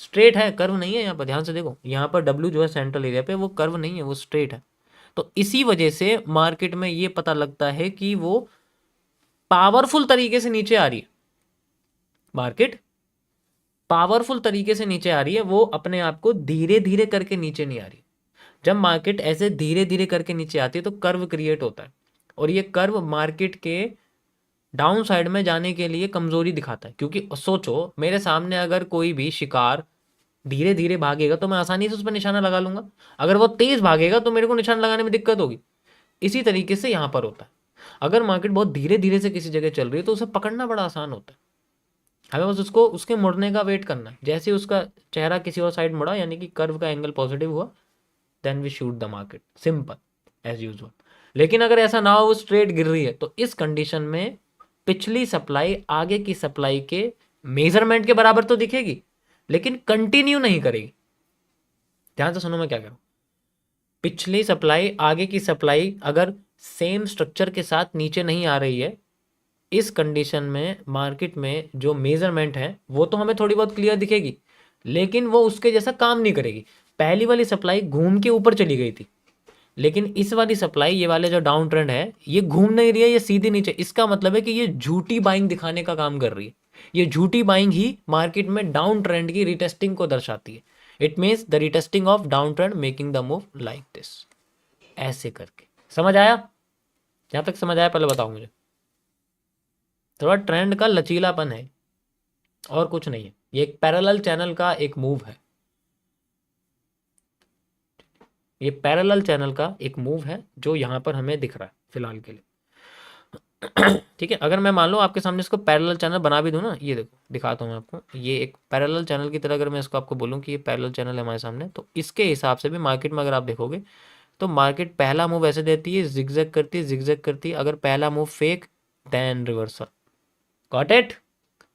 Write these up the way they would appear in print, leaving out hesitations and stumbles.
Straight है, curve नहीं है। यहाँ पर ध्यान से देखो, यहाँ पर डब्ल्यू जो है सेंट्रल एरिया पे, वो कर्व नहीं है, वो स्ट्रेट है। तो इसी वजह से मार्केट में ये पता लगता है कि वो पावरफुल तरीके से नीचे आ रही है। मार्केट पावरफुल तरीके से नीचे आ रही है, वो अपने आप को धीरे धीरे करके नीचे नहीं आ रही। जब मार्केट ऐसे धीरे धीरे करके नीचे आती है तो कर्व क्रिएट होता है, और ये कर्व मार्केट के डाउन साइड में जाने के लिए कमजोरी दिखाता है। क्योंकि सोचो, मेरे सामने अगर कोई भी शिकार धीरे धीरे भागेगा तो मैं आसानी से उस पर निशाना लगा लूंगा, अगर वो तेज भागेगा तो मेरे को निशाना लगाने में दिक्कत होगी। इसी तरीके से यहाँ पर होता है। अगर मार्केट बहुत धीरे धीरे से किसी जगह चल रही है तो उसे पकड़ना बड़ा आसान होता है। हमें बस उसको उसके मुड़ने का वेट करना है। जैसे उसका चेहरा किसी और साइड मुड़ा, यानी कि कर्व का एंगल पॉजिटिव हुआ, then we shoot the market, simple as usual. लेकिन अगर ऐसा ना हो, वो स्ट्रेट गिर रही है, तो इस कंडीशन में पिछली सप्लाई आगे की सप्लाई के मेजरमेंट के बराबर तो दिखेगी, लेकिन कंटिन्यू नहीं करेगी। ध्यान से सुनो मैं क्या कह रहा हूं। पिछली सप्लाई आगे की सप्लाई अगर सेम स्ट्रक्चर के साथ नीचे नहीं आ रही है, इस कंडीशन में मार्केट में जो मेजरमेंट है वो तो हमें थोड़ी बहुत क्लियर दिखेगी, लेकिन वो उसके जैसा काम नहीं करेगी। पहली वाली सप्लाई घूम के ऊपर चली गई थी, लेकिन इस वाली सप्लाई, ये वाले जो डाउन ट्रेंड है, ये घूम नहीं रही है, ये सीधी नीचे। इसका मतलब है कि ये झूठी बाइंग दिखाने का काम कर रही है। ये झूठी बाइंग ही मार्केट में डाउन ट्रेंड की रिटेस्टिंग को दर्शाती है। It means the retesting of down trend making the move like this, ऐसे करके। समझ आया? जहां तक समझ आया पहले बताओ मुझे। थोड़ा ट्रेंड का लचीलापन है, और कुछ नहीं है। ये एक पैरेलल चैनल का एक मूव है। ये पैरेलल चैनल का एक मूव है जो यहाँ पर हमें दिख रहा है फिलहाल के लिए। ठीक है, अगर मैं मान लो आपके सामने इसको पैरेलल चैनल बना भी दूं ना, ये देखो दिखाता हूँ मैं आपको, ये एक पैरेलल चैनल की तरह अगर मैं इसको आपको बोलूँ कि ये पैरेलल चैनल है हमारे सामने, तो इसके हिसाब से भी मार्केट में अगर आप देखोगे तो मार्केट पहला मूव ऐसे देती है, जिगजैग करती है, जिगजैग करती है। अगर पहला move fake, then reversal. Got it?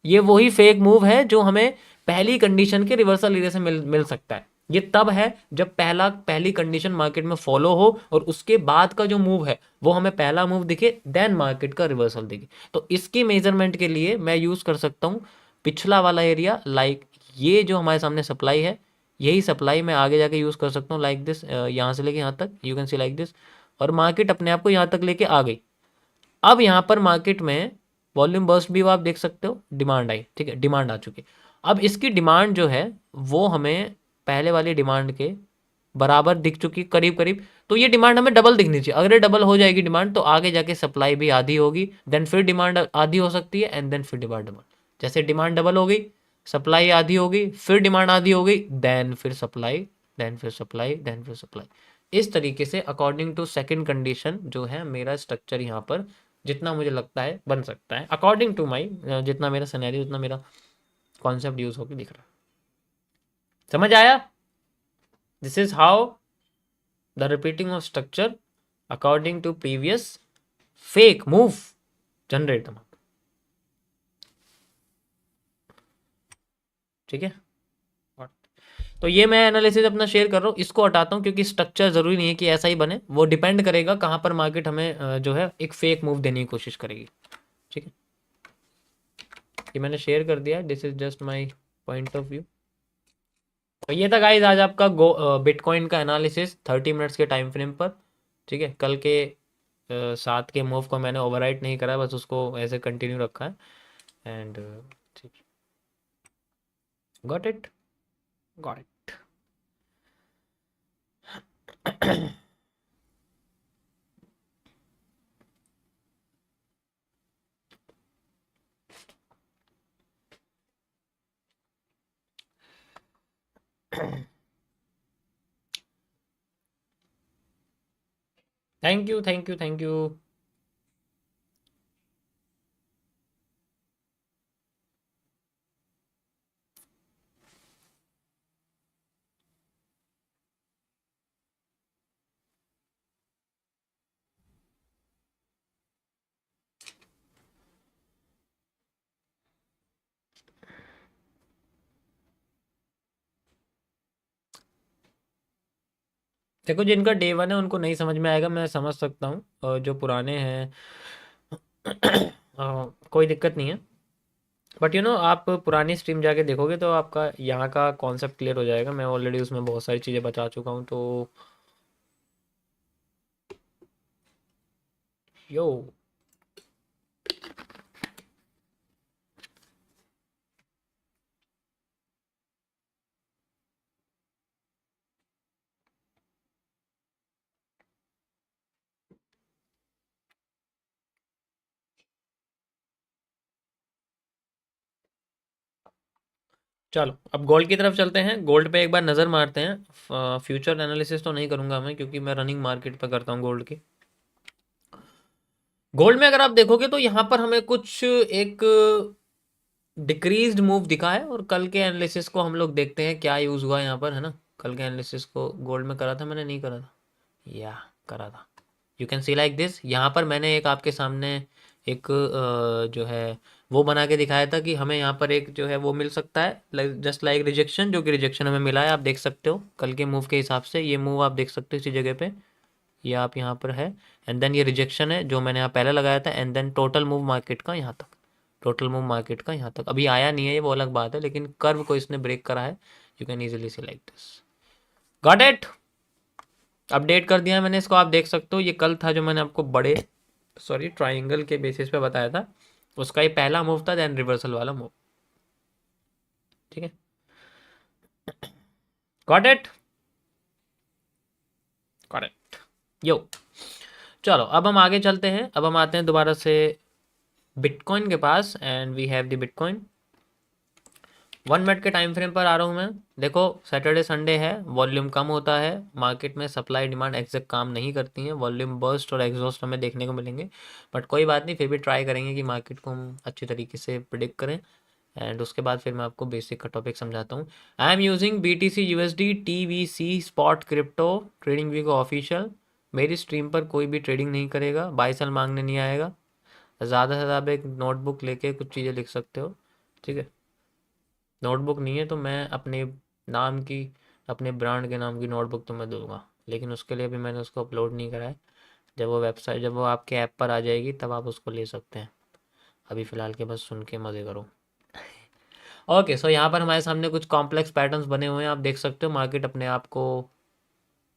ये वही फेक मूव है जो हमें पहली कंडीशन के रिवर्सल एरिया से मिल सकता है। ये तब है जब पहली कंडीशन मार्केट में फॉलो हो, और उसके बाद का जो मूव है वो हमें पहला मूव दिखे, देन मार्केट का रिवर्सल दिखे। तो इसकी मेजरमेंट के लिए मैं यूज कर सकता हूँ पिछला वाला एरिया, लाइक ये जो हमारे सामने सप्लाई है, यही सप्लाई मैं आगे जाके यूज कर सकता हूँ लाइक दिस, यहाँ से लेके यहाँ तक, you can see like this. और मार्केट अपने आप को यहाँ तक लेके आ गई। अब यहाँ पर मार्केट में वॉल्यूम बर्स्ट भी आप देख सकते हो, डिमांड आई, ठीक है, डिमांड आ चुकी। अब इसकी डिमांड जो है वो हमें पहले वाली डिमांड के बराबर दिख चुकी, करीब करीब। तो ये डिमांड हमें डबल दिखनी चाहिए। अगर ये डबल हो जाएगी डिमांड, तो आगे जाके सप्लाई भी आधी होगी, देन फिर डिमांड आधी हो सकती है, एंड देन फिर डिमांड डबल। जैसे डिमांड डबल हो गई, सप्लाई आधी हो गई, फिर डिमांड आधी हो गई, देन फिर सप्लाई, देन फिर सप्लाई, देन फिर सप्लाई। इस तरीके से अकॉर्डिंग टू सेकंड कंडीशन जो है मेरा स्ट्रक्चर यहाँ पर जितना मुझे लगता है बन सकता है, अकॉर्डिंग टू माई, जितना मेरा सिनेरियो, जितना मेरा कॉन्सेप्ट यूज होकर दिख रहा है। समझ आया? This is how the repeating of structure according to previous fake move generate the. ठीक है, तो ये मैं एनालिसिस अपना शेयर कर रहा हूँ, इसको हटाता हूँ क्योंकि स्ट्रक्चर जरूरी नहीं है कि ऐसा ही बने। वो डिपेंड करेगा कहाँ पर मार्केट हमें जो है एक फेक मूव देने की कोशिश करेगी। ठीक है, ये मैंने शेयर कर दिया। This is just my point of view. तो ये था गाइस आज आपका बिटकॉइन का एनालिसिस 30 मिनट्स के टाइम फ्रेम पर। ठीक है, कल के साथ के मूव को मैंने ओवरराइट नहीं करा, बस उसको ऐसे कंटिन्यू रखा है। एंड ठीक, got it, got it. Thank you, thank you, thank you. देखो, जिनका डे वन है उनको नहीं समझ में आएगा, मैं समझ सकता हूँ। और जो पुराने हैं कोई दिक्कत नहीं है। बट आप पुरानी स्ट्रीम जाके देखोगे तो आपका यहाँ का कॉन्सेप्ट क्लियर हो जाएगा। मैं ऑलरेडी उसमें बहुत सारी चीज़ें बता चुका हूँ। तो यो, चलो अब गोल्ड की तरफ चलते हैं। गोल्ड पे एक बार नज़र मारते हैं। फ्यूचर एनालिसिस तो नहीं करूंगा मैं, क्योंकि मैं रनिंग मार्केट पे करता हूँ गोल्ड की। गोल्ड में अगर आप देखोगे तो यहाँ पर हमें कुछ एक डिक्रीज्ड मूव दिखा है। और कल के एनालिसिस को हम लोग देखते हैं क्या यूज़ हुआ यहाँ पर, है ना। कल के एनालिसिस को गोल्ड में करा था मैंने, नहीं करा था, या करा था। You can see like this. यहाँ पर मैंने एक आपके सामने एक जो है वो बना के दिखाया था कि हमें यहाँ पर एक जो है वो मिल सकता है, जस्ट लाइक रिजेक्शन, जो कि रिजेक्शन हमें मिला है। आप देख सकते हो कल के मूव के हिसाब से, ये मूव आप देख सकते हो इसी जगह पे, ये आप यहाँ पर है। एंड देन ये रिजेक्शन है जो मैंने यहाँ पहले लगाया था। And then total move market का यहाँ तक, टोटल मूव मार्केट का यहाँ तक अभी आया नहीं है, ये वो अलग बात है, लेकिन कर्व को इसने ब्रेक करा है। You can easily C like this. Got it. Update कर दिया है मैंने इसको, आप देख सकते हो। ये कल था जो मैंने आपको बड़े ट्राइंगल के बेसिस पे बताया था, उसका ये पहला मूव था, देन रिवर्सल वाला मूव। ठीक है, गॉट इट, करेक्ट। यो, चलो अब हम आगे चलते हैं। अब हम आते हैं दोबारा से बिटकॉइन के पास। And we have the bitcoin 1 minute के टाइम फ्रेम पर आ रहा हूँ मैं। देखो सैटरडे संडे है, वॉल्यूम कम होता है मार्केट में, सप्लाई डिमांड एग्जैक्ट काम नहीं करती हैं, वॉल्यूम बर्स्ट और एग्जॉस्ट हमें देखने को मिलेंगे। बट कोई बात नहीं, फिर भी ट्राई करेंगे कि मार्केट को हम अच्छी तरीके से प्रिडिक्ट करें। एंड उसके बाद फिर मैं आपको बेसिक का टॉपिक समझाता हूँ। I am using BTC USD TVC spot crypto trading view को ऑफिशियल। मेरी स्ट्रीम पर कोई भी ट्रेडिंग नहीं करेगा, बाई सेल मांगने नहीं आएगा। ज़्यादा से ज़्यादा एक नोटबुक लेके कुछ चीज़ें लिख सकते हो, ठीक है। नोटबुक नहीं है तो मैं अपने नाम की, अपने ब्रांड के नाम की नोटबुक तो मैं दूंगा, लेकिन उसके लिए भी मैंने उसको अपलोड नहीं करा है। जब वो वेबसाइट, जब वो आपके ऐप पर आ जाएगी तब आप उसको ले सकते हैं। अभी फ़िलहाल के बस सुन के मज़े करो। ओके, सो यहाँ पर हमारे सामने कुछ कॉम्प्लेक्स पैटर्न्स बने हुए हैं, आप देख सकते हो। मार्केट अपने आप को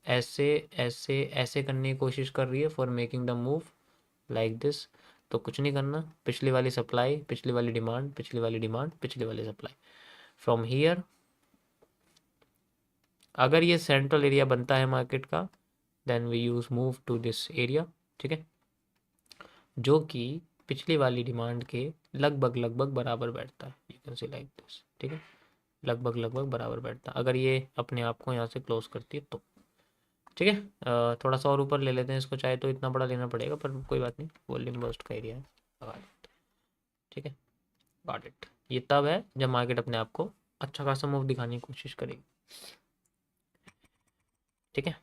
ऐसे ऐसे ऐसे करने की कोशिश कर रही है for making the move like this. तो कुछ नहीं करना, पिछली वाली सप्लाई, पिछली वाली डिमांड, पिछली वाली डिमांड, पिछली वाली सप्लाई, फ्रॉम हियर अगर ये सेंट्रल एरिया बनता है मार्केट का, then we use move to this area, ठीक है, जो कि पिछली वाली डिमांड के लगभग लगभग बराबर बैठता है। You can see like this, ठीक है, लगभग लगभग बराबर बैठता है अगर ये अपने आप को यहाँ से क्लोज करती है तो। ठीक है, थोड़ा सा और ऊपर ले लेते हैं इसको, चाहे तो इतना बड़ा लेना पड़ेगा पर कोई बात नहीं, वॉल्यूम बर्स्ट का एरिया है, लगा लेते हैं। ठीक है, गॉट इट। ये तब है जब मार्केट अपने आप को अच्छा खासा मूव दिखाने की कोशिश करेगी। ठीक है,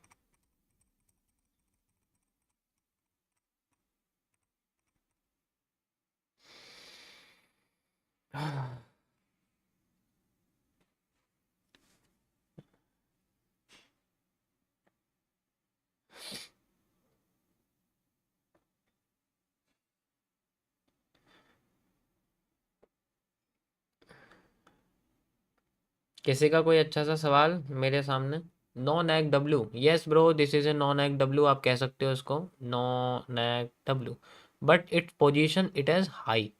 किसी का कोई अच्छा सा सवाल मेरे सामने। Non egg W, yes bro, this is a non egg W, आप कह सकते हो इसको non egg W. But it position it as high,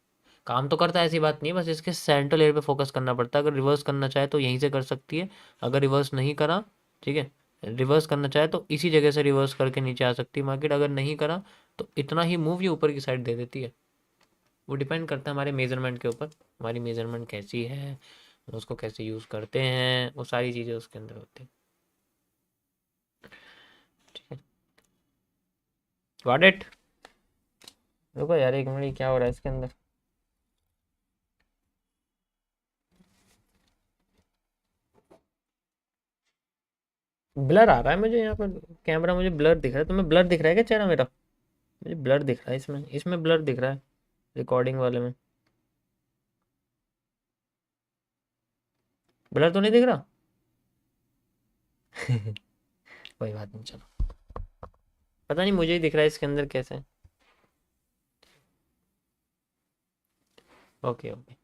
काम तो करता है ऐसी बात नहीं है, बस इसके सेंट्रल एरिया पे फोकस करना पड़ता है। अगर रिवर्स करना चाहे तो यहीं से कर सकती है, अगर रिवर्स नहीं करा, ठीक है, रिवर्स करना चाहे तो इसी जगह से रिवर्स करके नीचे आ सकती है मार्केट। अगर नहीं करा तो इतना ही मूव ये ऊपर की साइड दे देती है। वो डिपेंड करता है हमारे मेजरमेंट के ऊपर, हमारी मेजरमेंट कैसी है, उसको कैसे यूज़ करते हैं, वो सारी चीज़ें उसके अंदर होती हैं। ठीक है, गॉट इट। रुको यार एक मिनट, क्या हो रहा है इसके अंदर। ब्लर आ रहा है मुझे यहाँ पर, कैमरा मुझे ब्लर दिख रहा है। तुम्हें ब्लर दिख रहा है क्या चेहरा मेरा? मुझे ब्लर दिख रहा है इसमें, इसमें ब्लर दिख रहा है रिकॉर्डिंग वाले में। ब्लर तो नहीं दिख रहा? कोई बात नहीं, चलो। पता नहीं, मुझे ही दिख रहा है इसके अंदर कैसे। Okay okay.